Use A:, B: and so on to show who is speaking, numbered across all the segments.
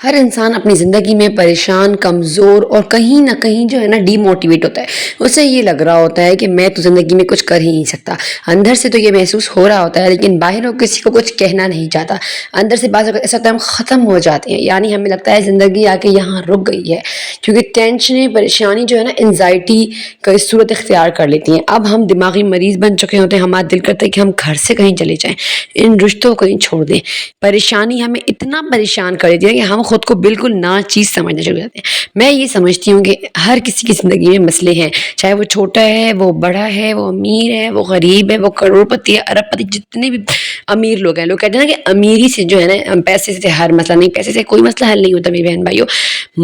A: ہر انسان اپنی زندگی میں پریشان، کمزور اور کہیں نہ کہیں جو ہے نا ڈی موٹیویٹ ہوتا ہے. اسے یہ لگ رہا ہوتا ہے کہ میں تو زندگی میں کچھ کر ہی نہیں سکتا. اندر سے تو یہ محسوس ہو رہا ہوتا ہے لیکن باہر کسی کو کچھ کہنا نہیں چاہتا. اندر سے بعض اوقات ایسا ہوتا ہے ہم ختم ہو جاتے ہیں، یعنی ہمیں لگتا ہے زندگی آ کے یہاں رک گئی ہے، کیونکہ ٹینشنیں، پریشانی جو ہے نا انزائٹی کا صورت اختیار کر لیتی ہیں. اب ہم دماغی مریض بن چکے ہوتے ہیں، ہمارا دل کرتا ہے کہ ہم گھر سے کہیں چلے جائیں، ان رشتوں کو کہیں چھوڑ دیں. پریشانی ہمیں اتنا پریشان کر دیتی ہے کہ ہم خود کو بالکل نا چیز سمجھنا شروع کرتے ہیں. میں یہ سمجھتی ہوں کہ ہر کسی کی زندگی میں مسئلے ہیں، چاہے وہ چھوٹا ہے، وہ بڑا ہے، وہ امیر ہے، وہ غریب ہے، وہ کروڑ پتی ہے، ارب پتی، جتنے بھی امیر لوگ ہیں. لوگ کہتے ہیں نا کہ امیری سے جو ہے نا، پیسے سے ہر مسئلہ نہیں، پیسے سے کوئی مسئلہ حل نہیں ہوتا. میری بہن بھائیوں،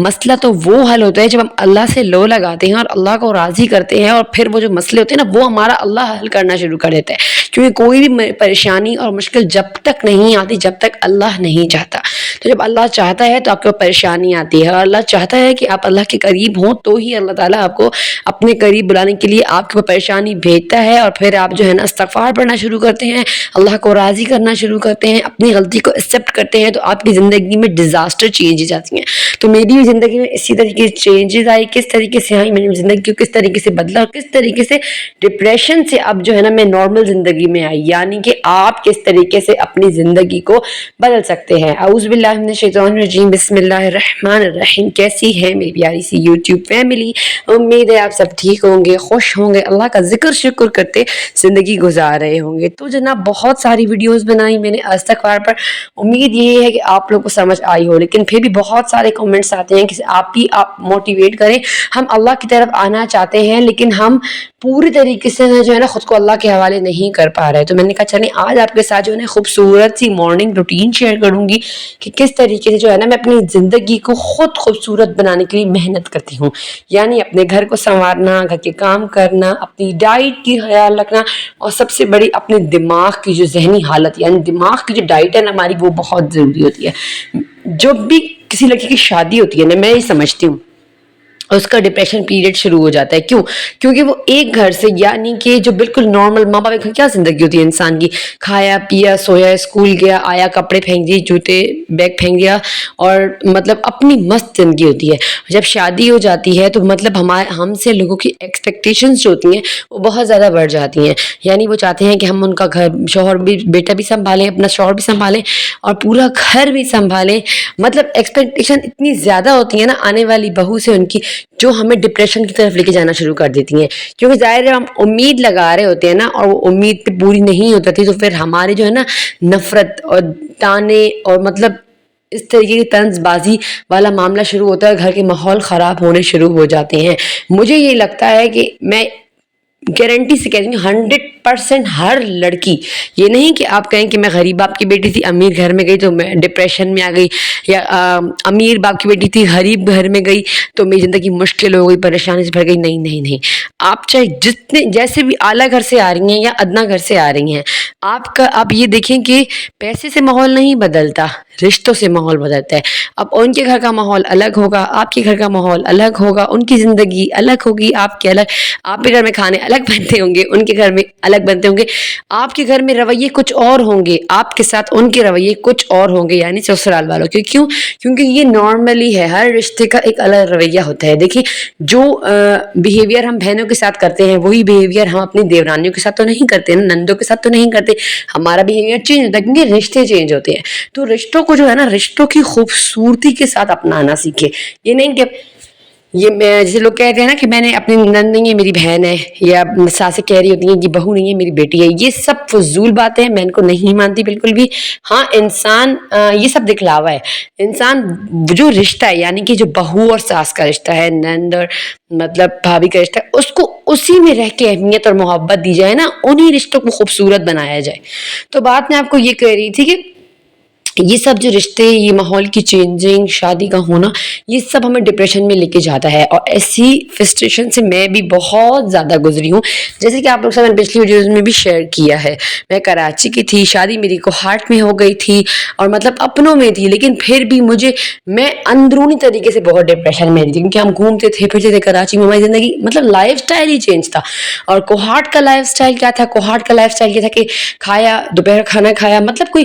A: مسئلہ تو وہ حل ہوتا ہے جب ہم اللہ سے لو لگاتے ہیں اور اللہ کو راضی کرتے ہیں، اور پھر وہ جو مسئلے ہوتے ہیں نا وہ ہمارا اللہ حل کرنا شروع کر دیتا ہے. کیونکہ کوئی بھی پریشانی اور مشکل جب تک نہیں آتی جب تک اللہ نہیں چاہتا. تو جب اللہ چاہتا ہے تو آپ کو پریشانی آتی ہے، اور اللہ چاہتا ہے کہ آپ اللہ کے قریب ہوں تو ہی اللہ تعالیٰ آپ کو اپنے قریب بلانے کے لیے آپ کو پریشانی بھیجتا ہے. اور پھر آپ جو ہے نا استغفار پڑھنا شروع کرتے ہیں، اللہ کو راضی کرنا شروع کرتے ہیں، اپنی غلطی کو ایکسیپٹ کرتے ہیں، تو آپ کی زندگی میں ڈیزاسٹر چینجز آتی ہیں. تو میری بھی زندگی میں اسی طریقے سے چینجز آئی. کس طریقے سے آئی، میں نے زندگی کو کس طریقے سے بدلا، اور کس طریقے سے ڈپریشن سے اب جو ہے نا میں نارمل زندگی میں آئی. یعنی کہ آپ کس طریقے سے اپنی زندگی کو بدل سکتے ہیں. اعوذ باللہ من الشیطان الرجیم، بسم اللہ الرحمن الرحیم. کیسی ہے میری پیاری سی یوٹیوب فیملی؟ امید ہے آپ سب ٹھیک ہوں گے، خوش ہوں گے، اللہ کا ذکر شکر کرتے زندگی گزار رہے ہوں گے. تو جناب بہت ساری ویڈیوز بنائی میں نے استغفار پر، امید یہ ہے کہ آپ لوگ کو سمجھ آئی ہو. لیکن پھر بھی بہت سارے کمنٹس آتے ہیں کہ آپ موٹیویٹ کریں. ہم اللہ کی طرف آنا چاہتے ہیں لیکن ہم پوری طریقے سے جو ہے نا خود کو اللہ کے حوالے نہیں کر پا رہے. تو میں نے کہا چلیں آج آپ کے ساتھ جو ہے نا خوبصورت سی مارننگ روٹین شیئر کروں گی کہ کس طریقے سے جو ہے نا میں اپنی زندگی کو خود خوبصورت بنانے کے لیے محنت کرتی ہوں. یعنی اپنے گھر کو سنوارنا، گھر کے کام کرنا، اپنی ڈائٹ کی خیال رکھنا، اور سب سے بڑی اپنے دماغ کی جو ذہنی حالت، یعنی دماغ کی جو ڈائٹ ہے نا ہماری، وہ بہت ضروری ہوتی ہے. جب بھی کسی لڑکی کی شادی ہوتی ہے نا، میں یہ سمجھتی ہوں اس کا ڈپریشن پیریڈ شروع ہو جاتا ہے. کیوں؟ کیونکہ وہ ایک گھر سے، یعنی کہ جو بالکل نارمل ماں باپ کی کیا زندگی ہوتی ہے انسان کی، کھایا پیا سویا، اسکول گیا آیا، کپڑے پھینک دیے، جوتے بیگ پھینک دیا، اور مطلب اپنی مست زندگی ہوتی ہے. جب شادی ہو جاتی ہے تو مطلب ہم سے لوگوں کی ایکسپیکٹیشنز جو ہوتی ہیں وہ بہت زیادہ بڑھ جاتی ہیں. یعنی وہ چاہتے ہیں کہ ہم ان کا گھر، شوہر بھی، بیٹا بھی سنبھالیں، اپنا شوہر بھی سنبھالیں، اور پورا گھر بھی سنبھالیں. مطلب ایکسپیکٹیشن اتنی زیادہ ہوتی ہیں نا آنے والی بہو سے ان کی، جو ہمیں ڈپریشن کی طرف لے کے جانا شروع کر دیتی ہیں. کیونکہ ظاہر ہے ہم امید لگا رہے ہوتے ہیں نا، اور وہ امید پہ پوری نہیں ہوتی تھی، تو پھر ہمارے جو ہے نا نفرت اور تانے اور مطلب اس طریقے کی طنز بازی والا معاملہ شروع ہوتا ہے، گھر کے ماحول خراب ہونے شروع ہو جاتے ہیں. مجھے یہ لگتا ہے کہ میں گارنٹی سے کہتی ہوں 100% ہر لڑکی، یہ نہیں کہ آپ کہیں کہ میں غریب باپ کی بیٹی تھی امیر گھر میں گئی تو میں ڈپریشن میں آ گئی، یا امیر باپ کی بیٹی تھی غریب گھر میں گئی تو میری زندگی مشکل ہو گئی، پریشانی سے بھر گئی. نہیں نہیں نہیں، آپ چاہے جتنے جیسے بھی اعلیٰ گھر سے آ رہی ہیں یا ادنا گھر سے آ رہی ہیں، آپ یہ دیکھیں کہ پیسے سے ماحول نہیں بدلتا، رشتوں سے ماحول بدلتا ہے. اب ان کے گھر کا ماحول الگ ہوگا، آپ کے گھر کا ماحول الگ ہوگا، ان کی زندگی الگ ہوگی، آپ کے الگ، آپ کے گھر میں کھانے الگ بنتے ہوں گے، ان کے گھر میں الگ بنتے ہوں گے، آپ کے گھر میں رویے کچھ اور ہوں گے، آپ کے ساتھ ان کے رویے کچھ اور ہوں گے، یعنی سسرال والوں کے. کیوں؟ کیونکہ یہ نارملی ہے، ہر رشتے کا ایک الگ رویہ ہوتا ہے. دیکھیں جو بیہیویئر ہم بہنوں کے ساتھ کرتے ہیں وہی بیہیویئر ہم اپنی دیورانیوں کے ساتھ تو نہیں کرتے، نندوں کے ساتھ تو نہیں کرتے. ہمارا بیہیویئر چینج ہوتا ہے کیونکہ رشتے چینج ہوتے ہیں. تو رشتوں کو جو ہے نا، رشتوں کی خوبصورتی کے ساتھ اپنانا سیکھے. یہ نہیں کہ یہ میں جیسے لوگ کہتے ہیں نا کہ میں نے اپنی نند نہیں ہے میری بہن ہے، یا ساسیں کہہ رہی ہوتی ہیں کہ بہو نہیں ہے میری بیٹی ہے. یہ سب فضول باتیں ہیں، میں ان کو نہیں مانتی بالکل بھی. ہاں انسان یہ سب دکھلاوا ہے. انسان جو رشتہ ہے، یعنی کہ جو بہو اور ساس کا رشتہ ہے، نند اور مطلب بھابھی کا رشتہ ہے، اس کو اسی میں رہ کے اہمیت اور محبت دی جائے نا، انہی رشتوں کو خوبصورت بنایا جائے. تو بات میں آپ کو یہ کہہ رہی تھی کہ یہ سب جو رشتے، یہ ماحول کی چینجنگ، شادی کا ہونا، یہ سب ہمیں ڈپریشن میں لے کے جاتا ہے. اور ایسی فرسٹریشن سے میں بھی بہت زیادہ گزری ہوں. جیسے کہ آپ لوگ سے میں نے پچھلی ویڈیوز میں بھی شیئر کیا ہے، میں کراچی کی تھی، شادی میری کوہاٹ میں ہو گئی تھی، اور مطلب اپنوں میں تھی، لیکن پھر بھی میں اندرونی طریقے سے بہت ڈپریشن میں تھی. کیونکہ ہم گھومتے تھے پھرتے تھے کراچی میں، ہماری زندگی مطلب لائف سٹائل ہی چینج تھا. اور کوہاٹ کا لائف سٹائل کیا تھا؟ کوہاٹ کا لائف سٹائل یہ تھا کہ کھایا، دوپہر کھانا کھایا، مطلب کوئی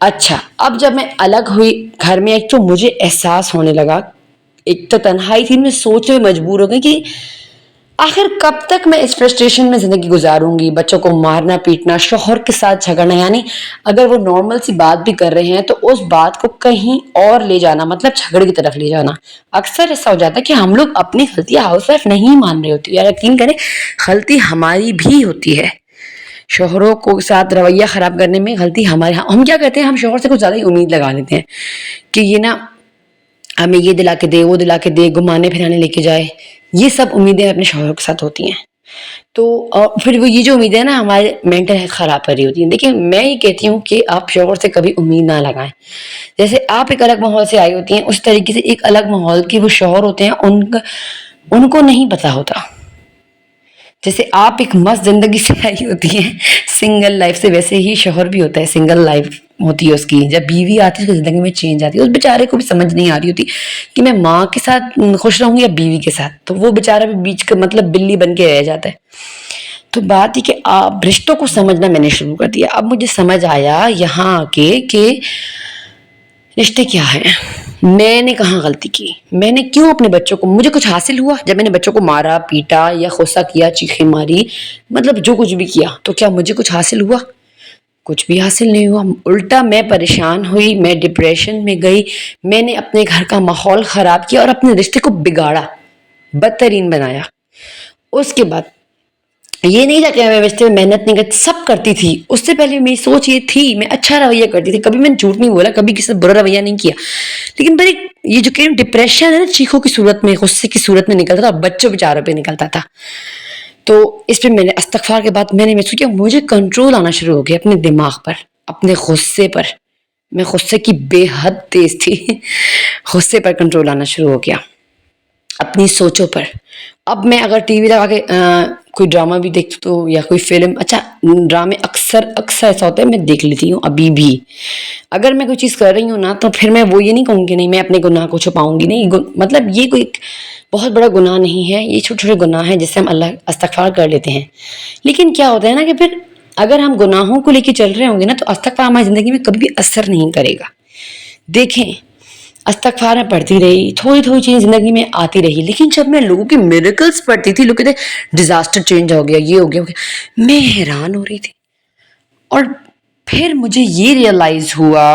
A: اچھا اب جب میں الگ ہوئی گھر میں، ایک تو مجھے احساس ہونے لگا، ایک تو تنہائی تھی، میں سوچنے میں مجبور ہو گئی کہ آخر کب تک میں اس فرسٹریشن میں زندگی گزاروں گی، بچوں کو مارنا پیٹنا، شوہر کے ساتھ جھگڑنا، یعنی اگر وہ نارمل سی بات بھی کر رہے ہیں تو اس بات کو کہیں اور لے جانا، مطلب جھگڑے کی طرف لے جانا۔ اکثر ایسا ہو جاتا ہے کہ ہم لوگ اپنی غلطیاں ہاؤس وائف نہیں مان رہے ہوتی، یا یقین کریں غلطی ہماری بھی ہوتی ہے، شوہروں کو ساتھ رویہ خراب کرنے میں غلطی ہمارے، ہم کیا کرتے ہیں، ہم شوہر سے کچھ زیادہ ہی امید لگا لیتے ہیں کہ یہ نا ہمیں یہ دلا کے دے، وہ دلا کے دے، گھمانے پھرانے لے کے جائے، یہ سب امیدیں اپنے شوہر کے ساتھ ہوتی ہیں۔ تو پھر وہ یہ جو امیدیں ہیں نا ہمارے مینٹل ہیلتھ خراب کر رہی ہوتی ہیں۔ دیکھیں میں یہ کہتی ہوں کہ آپ شوہر سے کبھی امید نہ لگائیں، جیسے آپ ایک الگ ماحول سے آئی ہوتی ہیں، اس طریقے سے ایک الگ ماحول کے وہ شوہر ہوتے ہیں، ان کو نہیں پتا ہوتا۔ جیسے آپ ایک مست زندگی سے آئی ہوتی ہیں سنگل لائف سے، ویسے ہی شوہر بھی ہوتا ہے، سنگل لائف ہوتی ہے اس کی، جب بیوی آتی ہے اس کی زندگی میں چینج آتی ہے، اس بیچارے کو بھی سمجھ نہیں آ رہی ہوتی کہ میں ماں کے ساتھ خوش رہوں گی یا بیوی کے ساتھ، تو وہ بیچارہ بھی بیچ کا مطلب بلی بن کے رہ جاتا ہے۔ تو بات یہ کہ آپ رشتوں کو سمجھنا میں نے شروع کر دیا، اب مجھے سمجھ آیا یہاں آ کے کہ رشتے کیا ہیں، میں نے کہاں غلطی کی، میں نے کیوں اپنے بچوں کو، مجھے کچھ حاصل ہوا جب میں نے بچوں کو مارا پیٹا یا غصہ کیا، چیخیں ماری، مطلب جو کچھ بھی کیا، تو کیا مجھے کچھ حاصل ہوا؟ کچھ بھی حاصل نہیں ہوا، الٹا میں پریشان ہوئی، میں ڈپریشن میں گئی، میں نے اپنے گھر کا ماحول خراب کیا اور اپنے رشتے کو بگاڑا، بدترین بنایا۔ اس کے بعد یہ نہیں تھا کہ میں رشتے میں محنت نہیں کرتی، سب کرتی تھی، اس سے پہلے میری سوچ یہ تھی، میں اچھا رویہ کرتی تھی، کبھی میں نے جھوٹ نہیں بولا، کبھی کسی سے برا رویہ نہیں کیا، لیکن پر یہ جو کہ ڈپریشن ہے نا، چیخوں کی صورت میں، غصے کی صورت میں نکلتا تھا، بچوں بیچاروں پہ نکلتا تھا۔ تو اس پہ میں نے استغفار کے بعد میں نے محسوس کیا مجھے کنٹرول آنا شروع ہو گیا اپنے دماغ پر، اپنے غصے پر، میں غصے کی بے حد تیز تھی غصے پر کنٹرول آنا شروع ہو گیا، اپنی سوچوں پر۔ اب میں اگر ٹی وی لگا کے کوئی ڈرامہ بھی دیکھتی تو یا کوئی فلم، اچھا ڈرامے اکثر ایسا ہوتا ہے میں دیکھ لیتی ہوں ابھی بھی، اگر میں کوئی چیز کر رہی ہوں نا تو پھر میں وہ یہ نہیں کہوں گی نہیں میں اپنے گناہ کو چھپاؤں گی، نہیں، مطلب یہ کوئی بہت بڑا گناہ نہیں ہے، یہ چھوٹے چھوٹے گناہ ہیں جس سے ہم اللہ استغفار کر لیتے ہیں۔ لیکن کیا ہوتا ہے نا کہ پھر اگر ہم گناہوں کو لے کے چل رہے ہوں گے نا تو استغفار ہماری زندگی میں کبھی بھی اثر نہیں کرے گا۔ دیکھیں استغفار میں پڑھتی رہی، تھوڑی تھوڑی چیزیں زندگی میں آتی رہی، لیکن جب میں لوگوں کی میریکلز پڑھتی تھی، لوگ کہتے ڈیزاسٹر چینج ہو گیا، یہ ہو گیا، میں حیران ہو رہی تھی، اور پھر مجھے یہ ریئلائز ہوا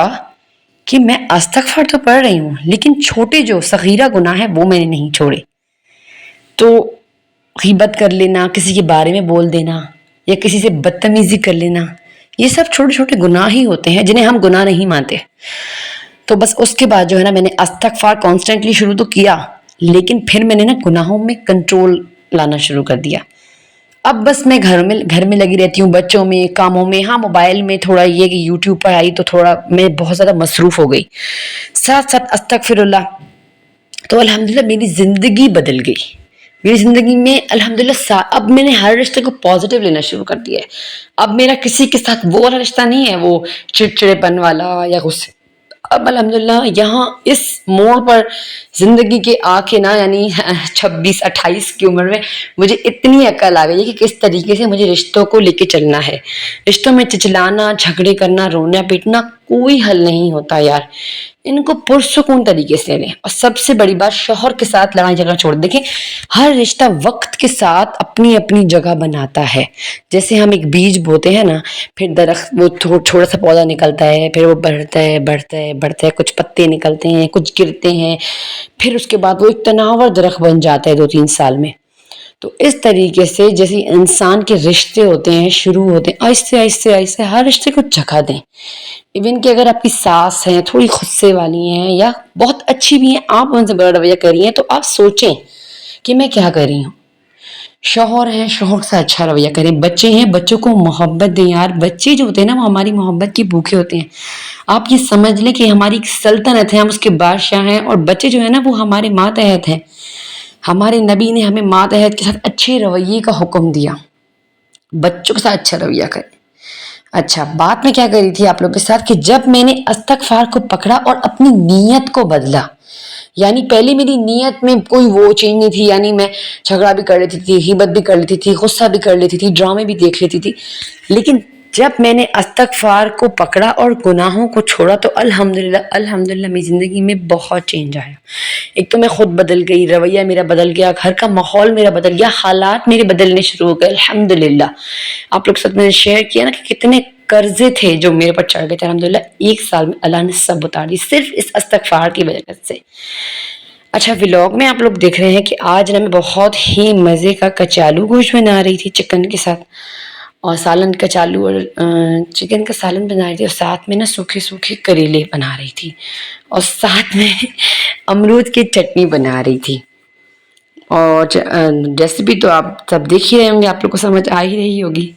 A: کہ میں استغفار تو پڑھ رہی ہوں لیکن چھوٹے جو صغیرہ گناہ ہیں وہ میں نے نہیں چھوڑے۔ تو غیبت کر لینا، کسی کے بارے میں بول دینا یا کسی سے بدتمیزی کر لینا، یہ سب چھوٹے چھوٹے گناہ ہی ہوتے ہیں جنہیں ہم گناہ نہیں مانتے۔ تو بس اس کے بعد جو ہے نا میں نے استغفار کانسٹنٹلی شروع تو کیا، لیکن پھر میں نے نا گناہوں میں کنٹرول لانا شروع کر دیا۔ اب بس میں گھر میں لگی رہتی ہوں، بچوں میں، کاموں میں، ہاں موبائل میں تھوڑا یہ کہ یوٹیوب پر آئی تو تھوڑا میں بہت زیادہ مصروف ہو گئی، ساتھ ساتھ استغفر اللہ۔ تو الحمدللہ میری زندگی بدل گئی، میری زندگی میں الحمدللہ اب میں نے ہر رشتے کو پازیٹیو لینا شروع کر دیا ہے۔ اب میرا کسی کے ساتھ وہ والا رشتہ نہیں ہے، وہ چڑچڑے پن والا یا غصے، اب الحمدللہ یہاں اس موڑ پر زندگی کے آکے نا، یعنی 26-28 کی عمر میں مجھے اتنی عقل آ گئی ہے کہ کس طریقے سے مجھے رشتوں کو لے کے چلنا ہے۔ رشتوں میں چچلانا، جھگڑے کرنا، رونا پیٹنا کوئی حل نہیں ہوتا یار، ان کو پرسکون طریقے سے لیں، اور سب سے بڑی بات شوہر کے ساتھ لڑائی جھگڑا چھوڑ۔ دیکھیں ہر رشتہ وقت کے ساتھ اپنی اپنی جگہ بناتا ہے، جیسے ہم ایک بیج بوتے ہیں نا، پھر درخت وہ چھوٹا سا پودا نکلتا ہے، پھر وہ بڑھتا ہے بڑھتا ہے بڑھتا ہے، کچھ پتے نکلتے ہیں، کچھ گرتے ہیں، پھر اس کے بعد وہ ایک تناور درخت بن جاتا ہے 2-3 سال میں۔ تو اس طریقے سے جیسے انسان کے رشتے ہوتے ہیں شروع ہوتے ہیں، آہستہ آہستہ آہستہ ہر رشتے کو جگہ دیں۔ ایون کہ اگر آپ کی ساس ہیں تھوڑی غصے والی ہیں یا بہت اچھی بھی ہیں، آپ ان سے بڑا رویہ کر رہی ہیں تو آپ سوچیں کہ میں کیا کر رہی ہوں۔ شوہر ہیں، شوہر سے اچھا رویہ کریں، بچے ہیں، بچوں کو محبت دیں یار، بچے جو ہوتے ہیں نا وہ ہماری محبت کے بھوکے ہوتے ہیں۔ آپ یہ سمجھ لیں کہ ہماری ایک سلطنت ہے، ہم اس کے بادشاہ ہیں، اور بچے جو ہیں نا وہ ہمارے ماتحت ہیں۔ ہمارے نبی نے ہمیں ماتحت کے ساتھ اچھے رویے کا حکم دیا، بچوں کے ساتھ اچھا رویہ کریں۔ اچھا بات میں کیا کر رہی تھی آپ لوگ کے ساتھ کہ جب میں نے استغفار کو پکڑا اور اپنی نیت کو بدلا، یعنی پہلے میری نیت میں کوئی وہ چیز نہیں تھی، یعنی میں جھگڑا بھی کر لیتی تھی، غیبت بھی کر لیتی تھی، غصہ بھی کر لیتی تھی، ڈرامے بھی دیکھ لیتی تھی، لیکن جب میں نے استغفار کو پکڑا اور گناہوں کو چھوڑا تو الحمدللہ میری زندگی میں بہت چینج آیا. ایک تو میں خود بدل گئی، رویہ میرا بدل گیا، گھر کا ماحول میرا بدل گیا، حالات میرے بدلنے شروع ہو گئے الحمدللہ. آپ لوگ ساتھ میں نے شیئر کیا نا کہ کتنے قرضے تھے جو میرے پر چڑھ گئے تھے، الحمدللہ 1 سال میں اللہ نے سب اتار دی صرف اس استغفار کی وجہ سے. اچھا، ولاگ میں آپ لوگ دیکھ رہے ہیں کہ آج نا میں بہت ہی مزے کا کچالو گوشت بنا رہی تھی چکن کے ساتھ، اور سالن کچالو اور چکن کا سالن بنا رہی تھی، اور ساتھ میں نا سوکھے کریلے بنا رہی تھی، اور ساتھ میں امرود کی چٹنی بنا رہی تھی. اور ریسیپی تو آپ سب دیکھ ہی رہے ہوں گے، آپ لوگ کو سمجھ آ ہی رہی ہوگی.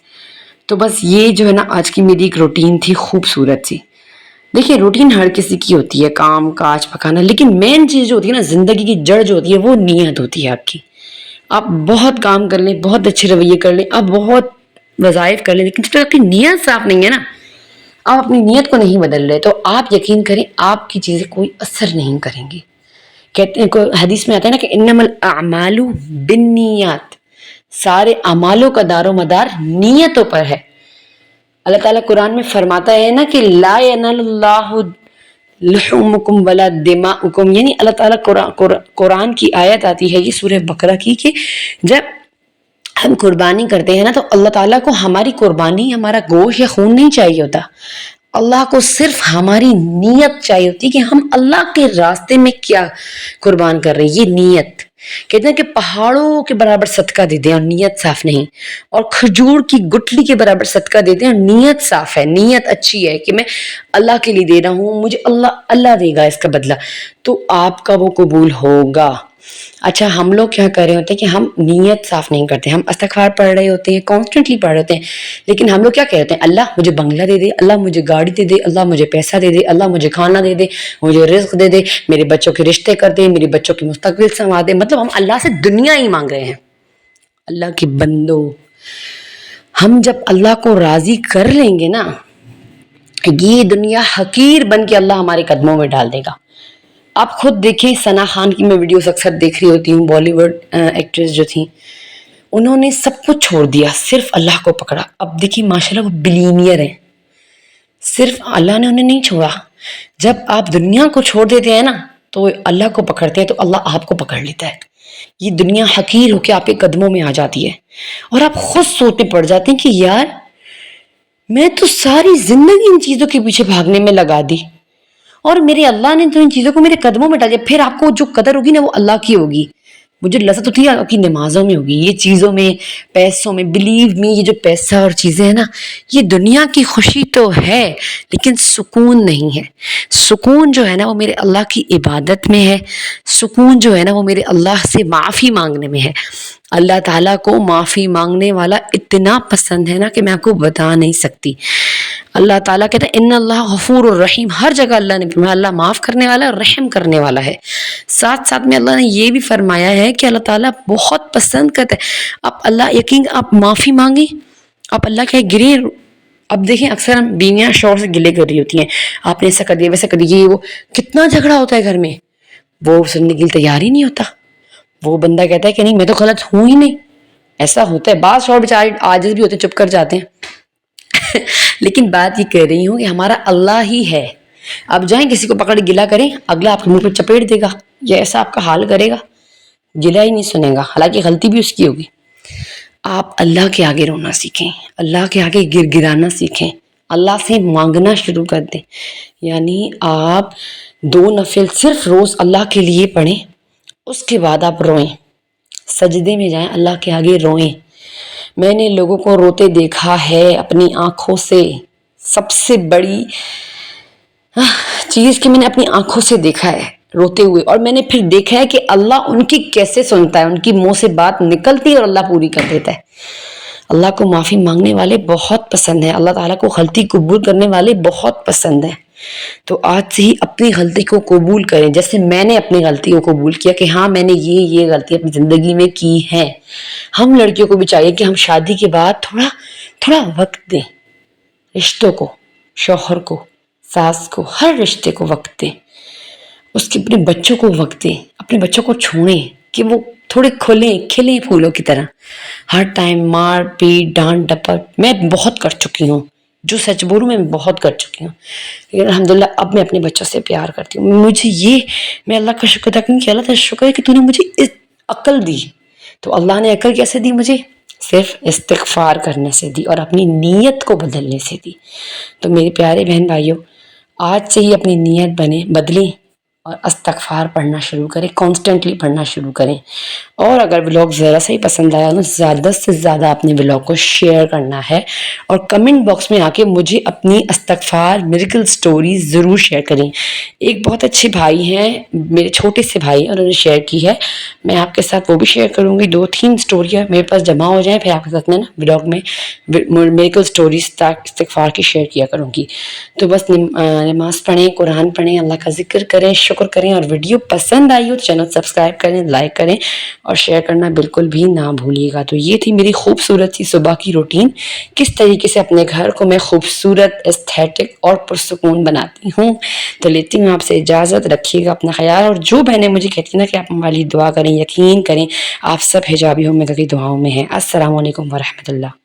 A: تو بس یہ جو ہے نا آج کی میری ایک روٹین تھی خوبصورت سی. دیکھیے روٹین ہر کسی کی ہوتی ہے، کام کاج پکانا، لیکن مین چیز جو ہوتی ہے نا، زندگی کی جڑ جو ہوتی ہے وہ نیت ہوتی ہے آپ کی. آپ بہت کام کر لیں، بہت اچھے رویے کر لیں، آپ بہت وظائف کر لیں، لیکن جب تک آپ کی نیت صاف نہیں ہے نا، آپ اپنی نیت کو نہیں بدل رہے، تو آپ یقین کریں آپ کی چیزیں کوئی اثر نہیں کریں گی. کہتے ہیں، کوئی حدیث میں آتا ہے نا کہ انما الاعمال بالنیات، سارے اعمالوں کا دار و مدار نیتوں پر ہے. اللہ تعالیٰ قرآن میں فرماتا ہے نا کہ لا ینال اللہ لحومکم ولا دماؤکم، یعنی اللہ تعالیٰ قرآن کی آیت آتی ہے یہ سورہ بقرہ کی، کہ جب ہم قربانی کرتے ہیں نا تو اللہ تعالیٰ کو ہماری قربانی، ہمارا گوشت یا خون نہیں چاہیے ہوتا. اللہ کو صرف ہماری نیت چاہیے ہوتی کہ ہم اللہ کے راستے میں کیا قربان کر رہے ہیں. یہ نیت کہتے ہیں کہ پہاڑوں کے برابر صدقہ دے دیں اور نیت صاف نہیں، اور کھجور کی گٹلی کے برابر صدقہ دے دیں اور نیت صاف ہے، نیت اچھی ہے کہ میں اللہ کے لیے دے رہا ہوں، مجھے اللہ دے گا اس کا بدلہ، تو آپ کا وہ قبول ہوگا. اچھا، ہم لوگ کیا کر رہے ہوتے ہیں کہ ہم نیت صاف نہیں کرتے، ہم استغفار پڑھ رہے ہوتے ہیں، کانسٹنٹلی پڑھ رہے ہوتے ہیں، لیکن ہم لوگ کیا کہتے ہیں، اللہ مجھے بنگلہ دے دے، اللہ مجھے گاڑی دے دے، اللہ مجھے پیسہ دے دے، اللہ مجھے کھانا دے دے، مجھے رزق دے دے، میرے بچوں کے رشتے کر دے، میرے بچوں کی مستقبل سنوار دے. مطلب ہم اللہ سے دنیا ہی مانگ رہے ہیں. اللہ کے بندو، ہم جب اللہ کو راضی کر لیں گے نا، یہ دنیا حقیر بن کے اللہ ہمارے قدموں میں ڈال دے گا. آپ خود دیکھیں، ثنا خان کی میں ویڈیوز اکثر دیکھ رہی ہوتی ہوں، بالی ووڈ ایکٹریس جو تھیں، انہوں نے سب کچھ چھوڑ دیا، صرف اللہ کو پکڑا. اب دیکھیے ماشاءاللہ وہ بلینئر ہیں، صرف اللہ نے انہیں نہیں چھوڑا. جب آپ دنیا کو چھوڑ دیتے ہیں نا تو اللہ کو پکڑتے ہیں تو اللہ آپ کو پکڑ لیتا ہے. یہ دنیا حقیر ہو کے آپ کے قدموں میں آ جاتی ہے، اور آپ خود سوچنے پڑ جاتے ہیں کہ یار میں تو ساری زندگی ان چیزوں کے پیچھے بھاگنے میں لگا دی، اور میرے اللہ نے تو ان چیزوں کو میرے قدموں میں ڈال دیا. پھر آپ کو جو قدر ہوگی نا وہ اللہ کی ہوگی. مجھے لذت ہوتی ہے آپ کی نمازوں میں ہوگی، یہ چیزوں میں، پیسوں میں. بلیو می، یہ جو پیسہ اور چیزیں ہیں نا، یہ دنیا کی خوشی تو ہے لیکن سکون نہیں ہے. سکون جو ہے نا وہ میرے اللہ کی عبادت میں ہے، سکون جو ہے نا وہ میرے اللہ سے معافی مانگنے میں ہے. اللہ تعالیٰ کو معافی مانگنے والا اتنا پسند ہے نا کہ میں آپ کو بتا نہیں سکتی. اللہ تعالیٰ کہتا ہے ان اللہ غفور الرحیم، ہر جگہ اللہ نے فرمایا اللہ معاف کرنے والا ہے اور رحم کرنے والا ہے. ساتھ ساتھ میں اللہ نے یہ بھی فرمایا ہے کہ اللہ تعالیٰ بہت پسند کرتا ہے. آپ اللہ یقین، آپ معافی مانگیں، آپ اللہ کے گرے. اب دیکھیں اکثر ہم بیویاں شوہر سے گلے کر رہی ہوتی ہیں، آپ نے ایسا کر دیا ویسا کر دیا، یہ وہ کتنا جھگڑا ہوتا ہے گھر میں، وہ سننے کے لیے تیار ہی نہیں ہوتا. وہ بندہ کہتا ہے کہ نہیں میں تو غلط ہوں ہی نہیں. ایسا ہوتا ہے، بعض شوہر بیچارے عاجز بھی ہوتے ہیں، چپ کر جاتے ہیں. لیکن بات یہ کہہ رہی ہوں کہ ہمارا اللہ ہی ہے. آپ جائیں کسی کو پکڑ گلا کریں، اگلا آپ کے منہ پہ چپیٹ دے گا یا ایسا آپ کا حال کرے گا، گلا ہی نہیں سنے گا، حالانکہ غلطی بھی اس کی ہوگی. آپ اللہ کے آگے رونا سیکھیں، اللہ کے آگے گر گرانا سیکھیں، اللہ سے مانگنا شروع کر دیں. یعنی آپ 2 نفل صرف روز اللہ کے لیے پڑھیں، اس کے بعد آپ روئیں، سجدے میں جائیں، اللہ کے آگے روئیں. میں نے لوگوں کو روتے دیکھا ہے اپنی آنکھوں سے. سب سے بڑی چیز کہ میں نے اپنی آنکھوں سے دیکھا ہے روتے ہوئے، اور میں نے پھر دیکھا ہے کہ اللہ ان کی کیسے سنتا ہے. ان کی منہ سے بات نکلتی ہے اور اللہ پوری کر دیتا ہے. اللہ کو معافی مانگنے والے بہت پسند ہیں، اللہ تعالیٰ کو غلطی قبول کرنے والے بہت پسند ہیں. تو آج سے ہی اپنی غلطی کو قبول کریں، جیسے میں نے اپنی غلطی کو قبول کیا کہ ہاں میں نے یہ غلطی اپنی زندگی میں کی ہے. ہم لڑکیوں کو بھی چاہیے کہ ہم شادی کے بعد تھوڑا وقت دیں رشتوں کو، شوہر کو، ساس کو، ہر رشتے کو وقت دیں. اس کے اپنے بچوں کو وقت دیں، اپنے بچوں کو چھوڑیں کہ وہ تھوڑے کھلیں پھولوں کی طرح. ہر ٹائم مار پیٹ ڈانٹ ڈپٹ میں بہت کر چکی ہوں، جو سچ بولوں میں بہت کر چکی ہوں، لیکن الحمدللہ اب میں اپنے بچوں سے پیار کرتی ہوں. مجھے یہ میں اللہ کا شکر ادا کروں کہ اللہ تعالیٰ شکر ہے کہ تو نے مجھے عقل دی. تو اللہ نے عقل کیسے دی مجھے؟ صرف استغفار کرنے سے دی اور اپنی نیت کو بدلنے سے دی. تو میرے پیارے بہن بھائیوں، آج سے ہی اپنی نیت بدلیں اور استغفار پڑھنا شروع کریں، کانسٹنٹلی پڑھنا شروع کریں. اور اگر ولاگ ذرا سا ہی پسند آیا تو زیادہ سے زیادہ اپنے ولاگ کو شیئر کرنا ہے، اور کمنٹ باکس میں آ کے مجھے اپنی استغفار میریکل سٹوریز ضرور شیئر کریں. ایک بہت اچھے بھائی ہیں، میرے چھوٹے سے بھائی، انہوں نے شیئر کی ہے. میں آپ کے ساتھ وہ بھی شیئر کروں گی. 2-3 اسٹوریاں میرے پاس جمع ہو جائیں، پھر آپ کے ساتھ میں نا ولاگ میں میریکل سٹوریز استغفار کی شیئر کیا کروں گی. تو بس نماز پڑھیں، قرآن پڑھیں، اللہ کا ذکر کریں، شکر کریں. اور ویڈیو پسند آئی ہو تو چینل سبسکرائب کریں، لائک کریں اور شیئر کرنا بالکل بھی نہ بھولیے گا. تو یہ تھی میری خوبصورت سی صبح کی روٹین، کس طریقے سے اپنے گھر کو میں خوبصورت، ایستھیٹک اور پرسکون بناتی ہوں. تو لیتی ہوں آپ سے اجازت. رکھیے گا اپنا خیال. اور جو بہنیں مجھے کہتی ہیں نا کہ آپ ہمارے لیے دعا کریں، یقین کریں آپ سب حجابی ہوں میں کی دعاؤں میں ہیں. السلام علیکم ورحمۃ اللہ.